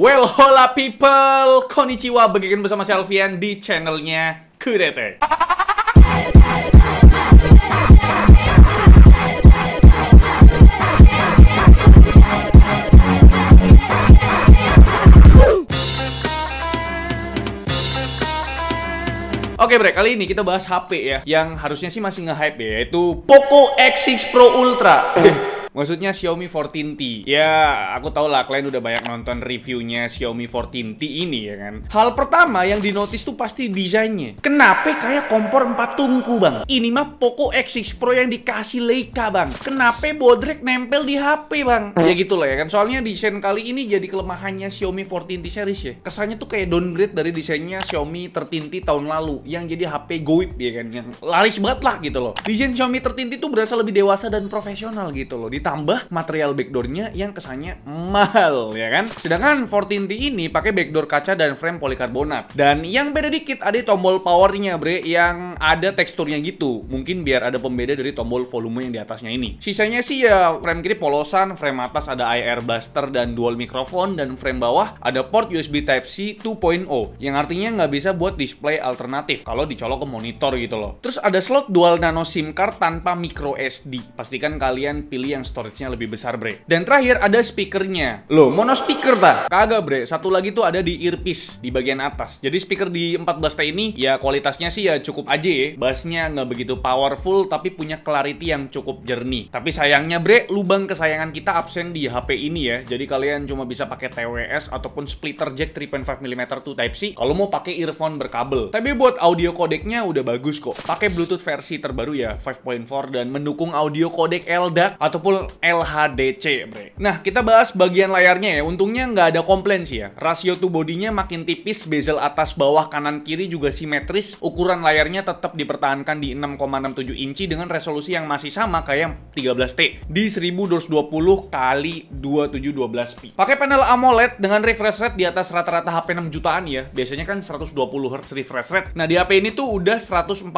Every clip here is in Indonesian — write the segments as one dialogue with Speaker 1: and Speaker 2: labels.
Speaker 1: Well, hola people, konnichiwa, bagikan bersama saya Alfian di channelnya Kudete. Oke bre, kali ini kita bahas HP ya, yang harusnya sih masih nge-hype ya, yaitu Poco X6 Pro Ultra. Maksudnya Xiaomi 14T. Ya, aku tau lah kalian udah banyak nonton reviewnya Xiaomi 14T ini ya kan. Hal pertama yang dinotis tuh pasti desainnya. Kenapa kayak kompor 4 tungku bang? Ini mah Poco X6 Pro yang dikasih Leica bang. Kenapa bodrek nempel di HP bang? Ya gitu lah ya kan. Soalnya desain kali ini jadi kelemahannya Xiaomi 14T series ya. Kesannya tuh kayak downgrade dari desainnya Xiaomi 13T tahun lalu yang jadi HP goib ya kan. Yang laris banget lah gitu loh. Desain Xiaomi 13T tuh berasa lebih dewasa dan profesional gitu loh. Ditambah material backdoornya yang kesannya mahal ya kan. Sedangkan 14T ini pakai backdoor kaca dan frame polikarbonat. Dan yang beda dikit ada tombol powernya bre, yang ada teksturnya gitu. Mungkin biar ada pembeda dari tombol volume yang di atasnya ini. Sisanya sih ya frame kiri polosan, frame atas ada IR Buster dan dual mikrofon, dan frame bawah ada port USB Type-C 2.0 yang artinya nggak bisa buat display alternatif kalau dicolok ke monitor gitu loh. Terus ada slot dual nano SIM card tanpa micro SD. Pastikan kalian pilih yang storage-nya lebih besar bre. Dan terakhir ada speakernya. Loh, mono speaker tak? Kagak bre, satu lagi tuh ada di earpiece di bagian atas. Jadi speaker di 14T ini ya kualitasnya sih ya cukup aja ya. Bassnya nggak begitu powerful tapi punya clarity yang cukup jernih. Tapi sayangnya bre, lubang kesayangan kita absen di HP ini ya. Jadi kalian cuma bisa pakai TWS ataupun splitter jack 3.5mm to Type-C kalau mau pakai earphone berkabel. Tapi buat audio codecnya udah bagus kok. Pakai Bluetooth versi terbaru ya 5.4 dan mendukung audio codec LDAC ataupun LHDC bre. Nah kita bahas bagian layarnya ya. Untungnya nggak ada komplain sih ya. Rasio to bodinya makin tipis, bezel atas bawah kanan kiri juga simetris. Ukuran layarnya tetap dipertahankan di 6,67 inci dengan resolusi yang masih sama kayak 13T di 1220 x 2712p. Pakai panel AMOLED dengan refresh rate di atas rata-rata HP 6 jutaan ya. Biasanya kan 120 Hz refresh rate. Nah di HP ini tuh udah 144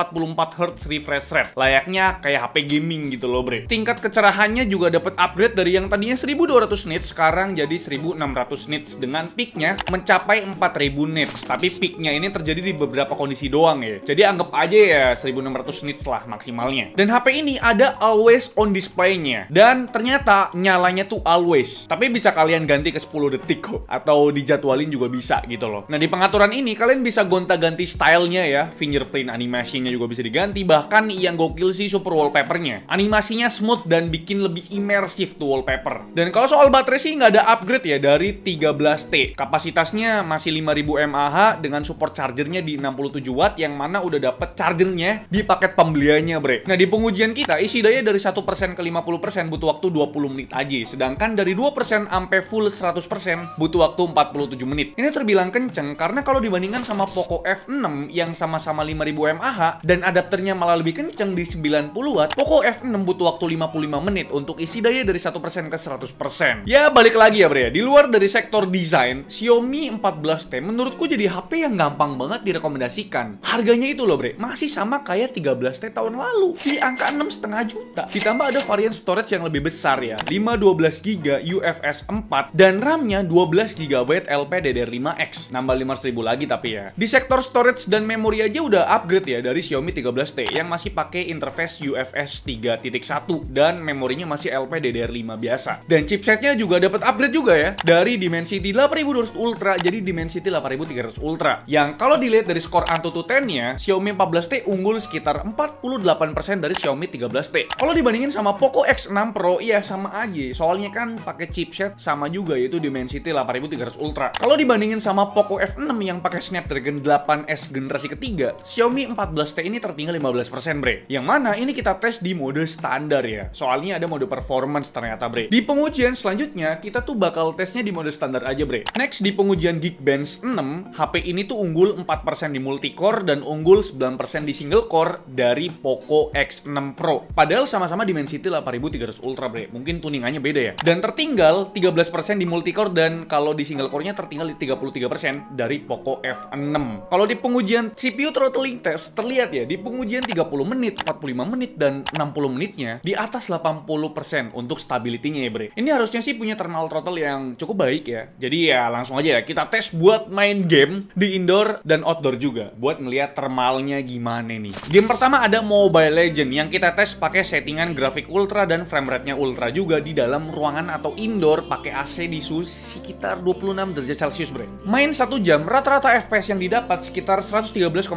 Speaker 1: Hz refresh rate. Layaknya kayak HP gaming gitu loh bre. Tingkat kecerahannya juga dapat upgrade dari yang tadinya 1200 nits sekarang jadi 1600 nits dengan peaknya mencapai 4000 nits. Tapi peaknya ini terjadi di beberapa kondisi doang ya. Jadi anggap aja ya 1600 nits lah maksimalnya. Dan HP ini ada always on display-nya. Dan ternyata nyalanya tuh always. Tapi bisa kalian ganti ke 10 detik kok. Atau dijadwalin juga bisa gitu loh. Nah di pengaturan ini kalian bisa gonta-ganti stylenya ya. Fingerprint animasinya juga bisa diganti. Bahkan yang gokil sih super wallpapernya. Animasinya smooth dan bikin lebih imersif tuh wallpaper. Dan kalau soal baterai sih nggak ada upgrade ya dari 13T. Kapasitasnya masih 5000 mAh dengan support chargernya di 67 watt yang mana udah dapet chargernya di paket pembeliannya bre. Nah di pengujian kita isi daya dari 1% ke 50% butuh waktu 20 menit aja. Sedangkan dari 2% sampai full 100% butuh waktu 47 menit. Ini terbilang kenceng karena kalau dibandingkan sama Poco F6 yang sama-sama 5000 mAh dan adapternya malah lebih kenceng di 90 watt, Poco F6 butuh waktu 55 menit untuk isi daya dari 1% ke 100%. Ya balik lagi ya bre, di luar dari sektor desain, Xiaomi 14T menurutku jadi HP yang gampang banget direkomendasikan. Harganya itu loh bre, masih sama kayak 13T tahun lalu di angka 6,5 juta. Ditambah ada varian storage yang lebih besar ya, 512GB UFS 4 dan RAM-nya 12GB LPDDR5X. Nambah 500.000 lagi tapi ya. Di sektor storage dan memori aja udah upgrade ya dari Xiaomi 13T yang masih pakai interface UFS 3.1 dan memorinya masih LPDDR5 biasa. Dan chipsetnya juga dapat upgrade juga ya dari Dimensity 8200 Ultra jadi Dimensity 8300 Ultra. Yang kalau dilihat dari skor Antutu 10-nya, Xiaomi 14T unggul sekitar 48% dari Xiaomi 13T. Kalau dibandingin sama Poco X6 Pro ya sama aja. Soalnya kan pakai chipset sama juga yaitu Dimensity 8300 Ultra. Kalau dibandingin sama Poco F6 yang pakai Snapdragon 8S generasi ketiga, Xiaomi 14T ini tertinggal 15% bre. Yang mana ini kita tes di mode standar ya. Soalnya ada mode performance ternyata bre. Di pengujian selanjutnya kita tuh bakal tesnya di mode standar aja bre. Next di pengujian Geekbench 6, HP ini tuh unggul 4% di multicore dan unggul 9% di single core dari Poco X6 Pro. Padahal sama-sama Dimensity 8300 Ultra bre. Mungkin tuningannya beda ya. Dan tertinggal 13% di multicore dan kalau di single core-nya tertinggal di 33% dari Poco F6. Kalau di pengujian CPU throttling test terlihat ya di pengujian 30 menit, 45 menit dan 60 menitnya di atas 80% 60% untuk stability-nya ya bre. Ini harusnya sih punya thermal throttle yang cukup baik ya. Jadi ya langsung aja ya kita tes buat main game di indoor dan outdoor juga, buat ngeliat thermalnya gimana nih. Game pertama ada Mobile Legends yang kita tes pakai settingan grafik ultra dan frame rate-nya ultra juga di dalam ruangan atau indoor pakai AC di suhu sekitar 26 derajat Celcius bre. Main 1 jam rata-rata FPS yang didapat sekitar 113,7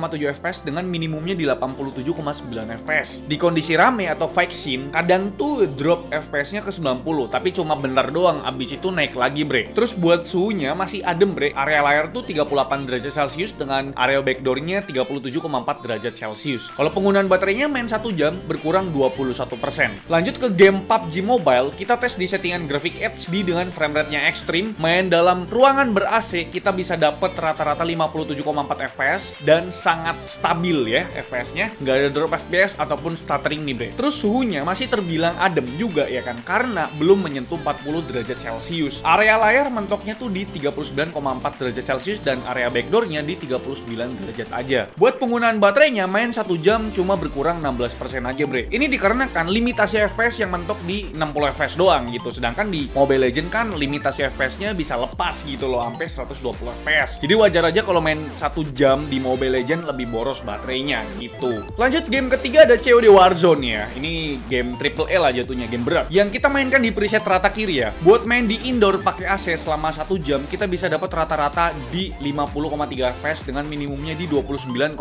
Speaker 1: FPS dengan minimumnya di 87,9 FPS. Di kondisi rame atau fight scene kadang tuh drop FPS-nya ke 90 tapi cuma bentar doang, abis itu naik lagi bre. Terus buat suhunya masih adem bre. Area layar tuh 38 derajat Celcius dengan area backdoor-nya 37,4 derajat Celcius. Kalau penggunaan baterainya main 1 jam berkurang 21%. Lanjut ke game PUBG Mobile, kita tes di settingan grafik HD dengan frame rate-nya ekstrim. Main dalam ruangan ber-AC, kita bisa dapat rata-rata 57,4 FPS dan sangat stabil ya FPS-nya. Nggak ada drop FPS ataupun stuttering nih bre. Terus suhunya masih terbilang adem juga ya kan, karena belum menyentuh 40 derajat Celcius. Area layar mentoknya tuh di 39,4 derajat Celcius dan area backdoor-nya di 39 derajat aja. Buat penggunaan baterainya main 1 jam cuma berkurang 16% aja bre. Ini dikarenakan limitasi FPS yang mentok di 60 FPS doang gitu. Sedangkan di Mobile Legends kan limitasi FPS-nya bisa lepas gitu loh sampai 120 FPS. Jadi wajar aja kalau main 1 jam di Mobile Legends lebih boros baterainya gitu. Lanjut game ketiga ada COD Warzone ya. Ini game triple A lah jatuhnya, game berat. Yang kita mainkan di preset rata kiri ya. Buat main di indoor pakai AC selama 1 jam kita bisa dapat rata-rata di 50,3 FPS dengan minimumnya di 29,5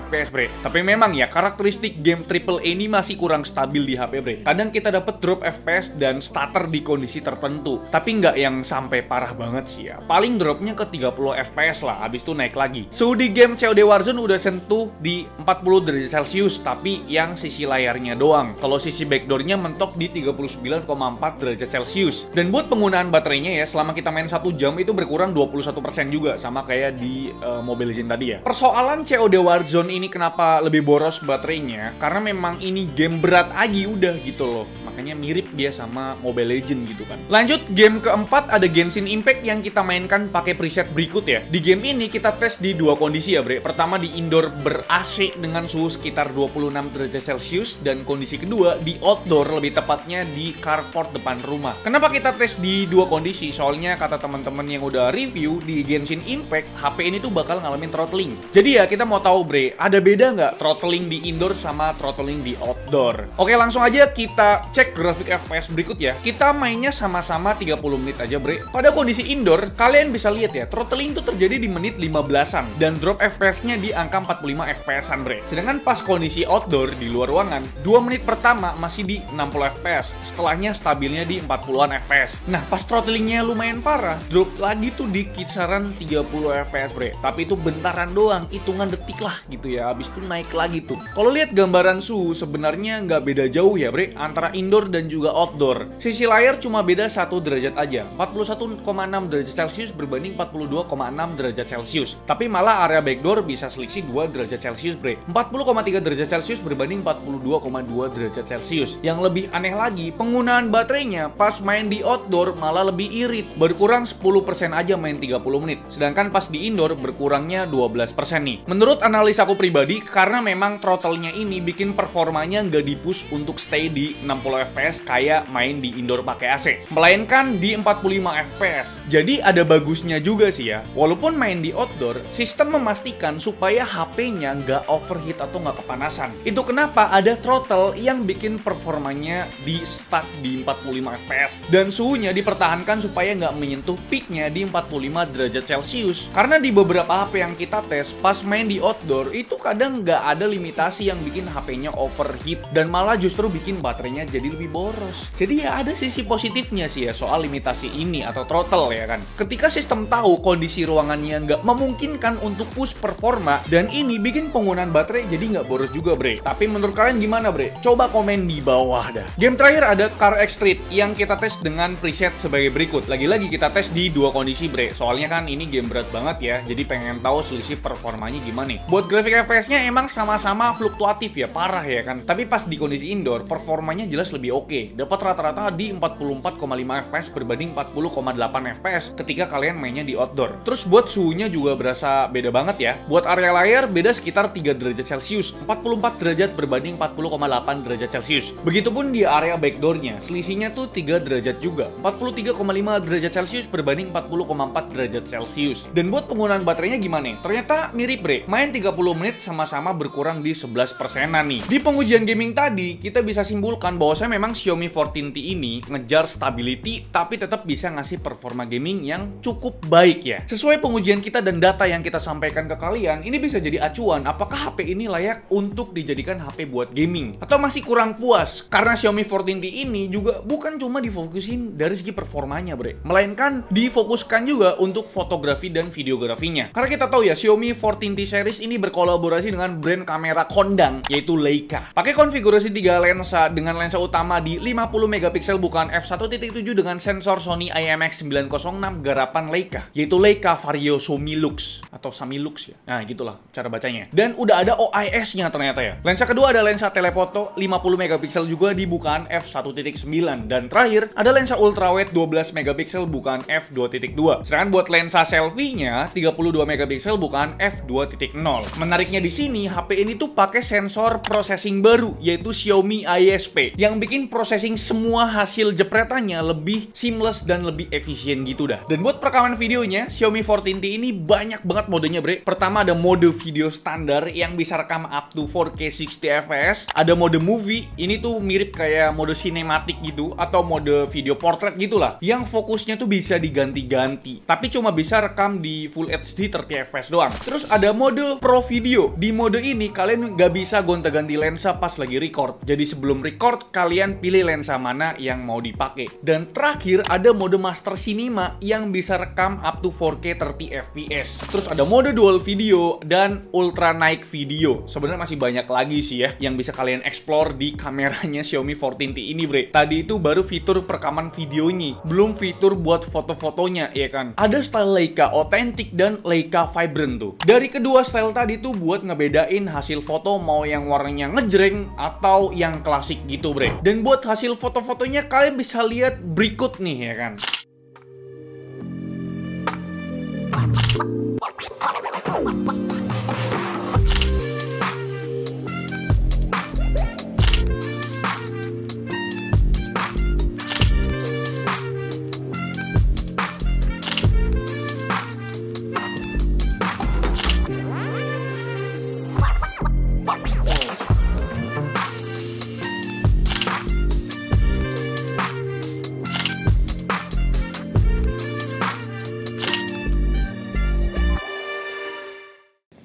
Speaker 1: FPS bre. Tapi memang ya karakteristik game triple A ini masih kurang stabil di HP bre. Kadang kita dapat drop FPS dan stutter di kondisi tertentu. Tapi nggak yang sampai parah banget sih ya. Paling dropnya ke 30 FPS lah, habis itu naik lagi. Suhu di game COD Warzone udah sentuh di 40 derajat Celcius, tapi yang sisi layarnya doang. Kalau sisi backdoor-nya mentok di 39,4 derajat Celcius. Dan buat penggunaan baterainya ya, selama kita main 1 jam itu berkurang 21% juga, sama kayak di Mobile Legends tadi ya. Persoalan COD Warzone ini kenapa lebih boros baterainya? Karena memang ini game berat aja udah gitu loh. Makanya mirip dia sama Mobile Legends gitu kan. Lanjut game keempat ada Genshin Impact yang kita mainkan pakai preset berikut ya. Di game ini kita tes di dua kondisi ya bre. Pertama di indoor ber-AC dengan suhu sekitar 26 derajat Celcius dan kondisi kedua di outdoor, lebih tepatnya di carport depan rumah. Kenapa kita tes di dua kondisi? Soalnya kata teman-teman yang udah review di Genshin Impact, HP ini tuh bakal ngalamin throttling. Jadi ya kita mau tahu bre, ada beda nggak throttling di indoor sama throttling di outdoor? Oke langsung aja kita cek grafik FPS berikut ya. Kita mainnya sama-sama 30 menit aja bre. Pada kondisi indoor, kalian bisa lihat ya, throttling itu terjadi di menit 15-an dan drop FPS-nya di angka 45 FPS-an bre. Sedangkan pas kondisi outdoor di luar ruangan, 2 menit pertama masih di 60 FPS. Setelahnya stabilnya di 40-an FPS. Nah, pas throttlingnya lumayan parah, drop lagi tuh di kisaran 30 FPS bre. Tapi itu bentaran doang, hitungan detik lah gitu ya. Habis itu naik lagi tuh. Kalau lihat gambaran suhu sebenarnya nggak beda jauh ya bre antara indoor dan juga outdoor. Sisi layar cuma beda 1 derajat aja. 41,6 derajat Celcius berbanding 42,6 derajat Celcius. Tapi malah area backdoor bisa selisih 2 derajat Celcius bre. 40,3 derajat Celcius berbanding 42,2 derajat Celcius. Yang lebih aneh lagi, penggunaan baterainya pas main di outdoor malah lebih irit. Berkurang 10% aja main 30 menit. Sedangkan pas di indoor berkurangnya 12% nih. Menurut analisa aku pribadi, karena memang throttle-nya ini bikin performanya nggak di-push untuk stay di 60 FPS kayak main di indoor pakai AC. Melainkan di 45 FPS. Jadi ada bagusnya juga sih ya. Walaupun main di outdoor, sistem memastikan supaya HP-nya nggak overheat atau nggak kepanasan. Itu kenapa ada throttle yang bikin performanya di stuck di 45 FPS. Dan suhunya dipertahankan supaya nggak menyentuh peaknya di 45 derajat Celcius. Karena di beberapa HP yang kita tes, pas main di outdoor, itu kadang nggak ada limitasi yang bikin HP-nya overheat. Dan malah justru bikin baterainya jadi lebih boros. Jadi ya ada sisi positifnya sih ya soal limitasi ini atau throttle ya kan. Ketika sistem tahu kondisi ruangannya nggak memungkinkan untuk push performa, dan ini bikin penggunaan baterai jadi nggak boros juga bre. Tapi menurut kalian gimana bre? Coba komen di bawah dah. Game terakhir ada Car X Street yang kita tes dengan preset sebagai berikut. Lagi-lagi kita tes di dua kondisi bre. Soalnya kan ini game berat banget ya. Jadi pengen tahu selisih performanya gimana nih. Buat grafik FPS-nya emang sama-sama fluktuatif ya, parah ya kan. Tapi pas di kondisi indoor, performanya jelas lebih lebih oke. Dapat rata-rata di 44,5 fps berbanding 40,8 fps ketika kalian mainnya di outdoor. Terus buat suhunya juga berasa beda banget ya. Buat area layar beda sekitar 3 derajat Celcius, 44 derajat berbanding 40,8 derajat Celcius. Begitupun di area backdoornya, selisihnya tuh 3 derajat juga, 43,5 derajat Celcius berbanding 40,4 derajat Celcius. Dan buat penggunaan baterainya gimana? Ternyata mirip bre, main 30 menit sama-sama berkurang di 11%-an nih. Di pengujian gaming tadi, kita bisa simpulkan bahwasanya memang Xiaomi 14T ini ngejar stability tapi tetap bisa ngasih performa gaming yang cukup baik ya. Sesuai pengujian kita dan data yang kita sampaikan ke kalian, ini bisa jadi acuan apakah HP ini layak untuk dijadikan HP buat gaming atau masih kurang puas. Karena Xiaomi 14T ini juga bukan cuma difokusin dari segi performanya bre, melainkan difokuskan juga untuk fotografi dan videografinya. Karena kita tahu ya, Xiaomi 14T series ini berkolaborasi dengan brand kamera kondang yaitu Leica. Pakai konfigurasi 3 lensa dengan lensa utama di 50 megapiksel bukan f1.7 dengan sensor Sony IMX906 garapan Leica, yaitu Leica Vario Somilux atau Samilux ya. Nah, gitulah cara bacanya. Dan udah ada OIS-nya ternyata ya. Lensa kedua ada lensa telefoto 50 megapiksel juga di bukaan f1.9 dan terakhir ada lensa ultrawide 12 megapiksel bukan f2.2. Sedangkan buat lensa selfie-nya 32 megapiksel bukan f2.0. Menariknya di sini HP ini tuh pakai sensor processing baru yaitu Xiaomi ISP yang bikin processing semua hasil jepretannya lebih seamless dan lebih efisien gitu dah. Dan buat perekaman videonya Xiaomi 14T ini banyak banget modenya bre. Pertama ada mode video standar yang bisa rekam up to 4K 60 fps. Ada mode movie, ini tuh mirip kayak mode sinematik gitu atau mode video portrait gitulah, yang fokusnya tuh bisa diganti-ganti tapi cuma bisa rekam di Full HD 30 fps doang. Terus ada mode Pro Video. Di mode ini kalian nggak bisa gonta-ganti lensa pas lagi record, jadi sebelum record kalian pilih lensa mana yang mau dipakai. Dan terakhir ada mode Master Cinema yang bisa rekam up to 4K 30 fps. Terus ada mode Dual Video dan Ultra Night Video. Sebenarnya masih banyak lagi sih ya yang bisa kalian explore di kameranya Xiaomi 14T ini bre. Tadi itu baru fitur perekaman videonya, belum fitur buat foto-fotonya ya kan. Ada style Leica Authentic dan Leica Vibrant tuh. Dari kedua style tadi tuh buat ngebedain hasil foto mau yang warnanya ngejreng atau yang klasik gitu bre. Dan buat hasil foto-fotonya kalian bisa lihat berikut nih ya kan.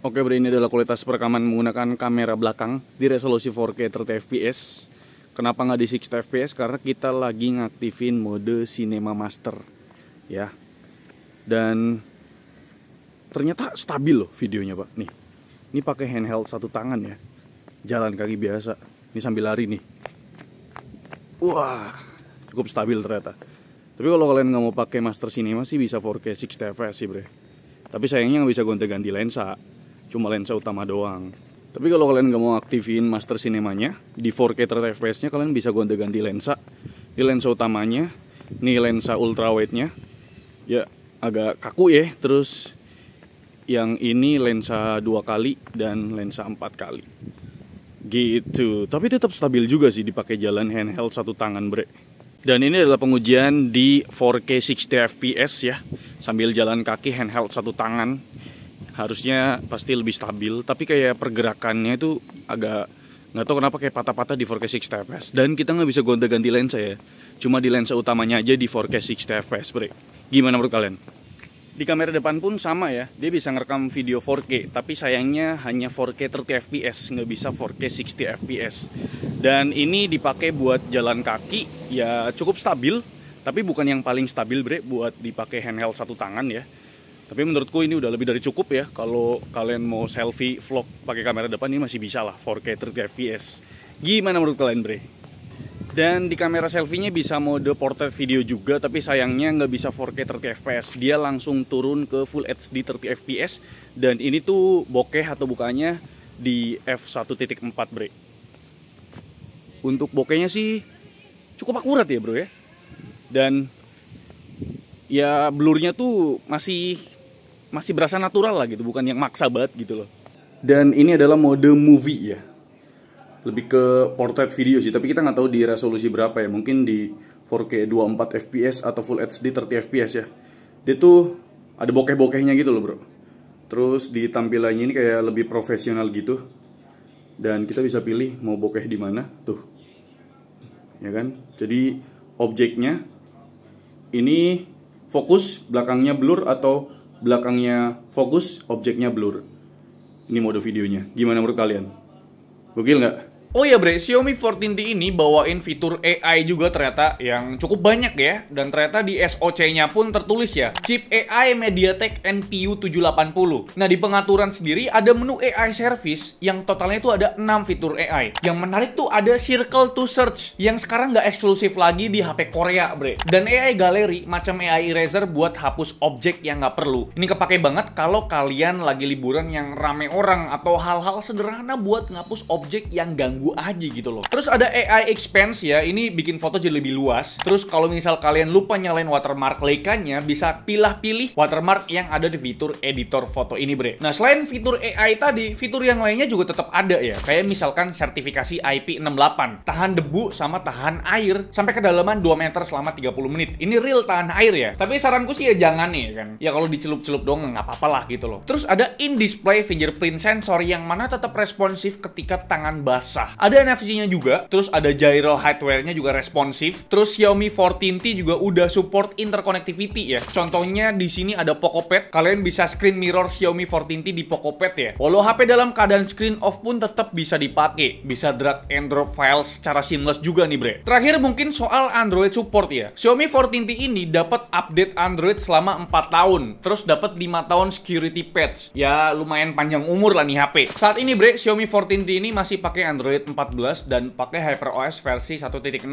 Speaker 1: Oke bre, ini adalah kualitas perekaman menggunakan kamera belakang di resolusi 4K 30 fps. Kenapa nggak di 60 fps? Karena kita lagi ngaktifin mode Cinema Master ya. Dan ternyata stabil loh videonya pak. Nih, ini pakai handheld satu tangan ya, jalan kaki biasa. Ini sambil lari nih. Wah, cukup stabil ternyata. Tapi kalau kalian nggak mau pakai Master Cinema sih bisa 4K 60 fps sih bre. Tapi sayangnya nggak bisa gonta-ganti lensa, cuma lensa utama doang. Tapi kalau kalian nggak mau aktifin Master Cinemanya, di 4K 30 fps nya kalian bisa gonta-ganti lensa. Ini lensa utamanya, ini lensa ultrawide-nya. Ya agak kaku ya. Terus yang ini lensa 2 kali dan lensa 4 kali. Gitu. Tapi tetap stabil juga sih dipakai jalan handheld satu tangan bre. Dan ini adalah pengujian di 4K 60 fps ya, sambil jalan kaki handheld satu tangan. Harusnya pasti lebih stabil, tapi kayak pergerakannya itu agak nggak tahu kenapa kayak patah-patah di 4K 60 fps. Dan kita nggak bisa gonta-ganti lensa ya, cuma di lensa utamanya aja di 4K 60 fps bre. Gimana menurut kalian? Di kamera depan pun sama ya, dia bisa ngerekam video 4K, tapi sayangnya hanya 4K 30 fps, nggak bisa 4K 60 fps. Dan ini dipakai buat jalan kaki, ya cukup stabil, tapi bukan yang paling stabil bre buat dipakai handheld satu tangan ya. Tapi menurutku ini udah lebih dari cukup ya. Kalau kalian mau selfie vlog pakai kamera depan, ini masih bisa lah 4K 30 fps. Gimana menurut kalian bre? Dan di kamera selfie-nya bisa mode portrait video juga, tapi sayangnya nggak bisa 4K 30 fps. Dia langsung turun ke Full HD 30 fps. Dan ini tuh bokeh atau bukannya di f1.4 bre. Untuk bokehnya sih cukup akurat ya bro ya. Dan ya blurnya tuh masih berasa natural lah gitu, bukan yang maksa banget gitu loh. Dan ini adalah mode movie ya, lebih ke portrait video sih, tapi kita nggak tahu di resolusi berapa ya, mungkin di 4K 24 fps atau Full HD 30 fps ya. Dia tuh ada bokeh-bokehnya gitu loh bro. Terus di tampilannya ini kayak lebih profesional gitu. Dan kita bisa pilih mau bokeh di mana tuh, ya kan? Jadi objeknya ini fokus, belakangnya blur, atau belakangnya fokus, objeknya blur. Ini mode videonya. Gimana menurut kalian? Gokil nggak? Oh ya bre, Xiaomi 14T ini bawain fitur AI juga ternyata yang cukup banyak ya. Dan ternyata di SoC-nya pun tertulis ya, chip AI MediaTek NPU 780. Nah di pengaturan sendiri ada menu AI service yang totalnya itu ada 6 fitur AI. Yang menarik tuh ada Circle to Search yang sekarang nggak eksklusif lagi di HP Korea bre. Dan AI Gallery macam AI Eraser buat hapus objek yang nggak perlu. Ini kepake banget kalau kalian lagi liburan yang rame orang atau hal-hal sederhana buat ngapus objek yang ganggu aja gitu loh. Terus ada AI Expanse ya, ini bikin foto jadi lebih luas. Terus kalau misal kalian lupa nyalain watermark Leica-nya, bisa pilih watermark yang ada di fitur editor foto ini bre. Nah selain fitur AI tadi, fitur yang lainnya juga tetap ada ya. Kayak misalkan sertifikasi IP68, tahan debu sama tahan air sampai kedalaman 2 meter selama 30 menit. Ini real tahan air ya. Tapi saranku sih ya jangan nih kan. Ya kalau dicelup-celup dong nggak apa-apa lah gitu loh. Terus ada in-display fingerprint sensor yang mana tetap responsif ketika tangan basah. Ada NFC-nya juga, terus ada gyro hardware-nya juga responsif. Terus Xiaomi 14T juga udah support interconnectivity ya. Contohnya di sini ada PocoPad, kalian bisa screen mirror Xiaomi 14T di PocoPad ya. Walau HP dalam keadaan screen off pun tetap bisa dipakai, bisa drag and drop files secara seamless juga nih bre. Terakhir mungkin soal Android support ya. Xiaomi 14T ini dapat update Android selama 4 tahun, terus dapat 5 tahun security patch. Ya lumayan panjang umur lah nih HP. Saat ini bre, Xiaomi 14T ini masih pakai Android 14 dan pakai HyperOS versi 1.0.4.0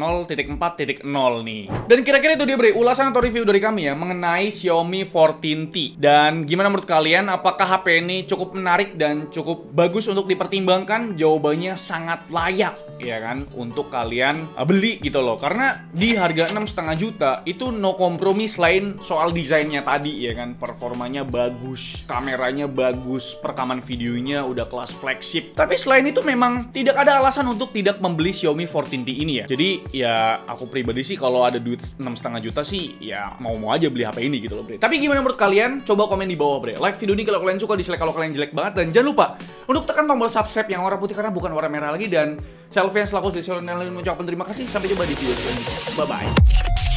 Speaker 1: nih. Dan kira-kira itu dia bre, ulasan atau review dari kami ya mengenai Xiaomi 14T. Dan gimana menurut kalian, apakah HP ini cukup menarik dan cukup bagus untuk dipertimbangkan? Jawabannya sangat layak ya kan untuk kalian beli gitu loh. Karena di harga 6,5 juta itu no kompromi selain soal desainnya tadi ya kan. Performanya bagus, kameranya bagus, perekaman videonya udah kelas flagship. Tapi selain itu memang tidak ada alasan untuk tidak membeli Xiaomi 14T ini ya. Jadi ya aku pribadi sih kalau ada duit 6,5 juta sih ya mau-mau aja beli HP ini gitu loh bre. Tapi gimana menurut kalian? Coba komen di bawah bre. Like video ini kalau kalian suka, dislike kalau kalian jelek banget. Dan jangan lupa untuk tekan tombol subscribe yang warna putih karena bukan warna merah lagi. Dan saya Alfian selaku dari channel ini mengucapkan terima kasih. Sampai jumpa di video selanjutnya. Bye bye.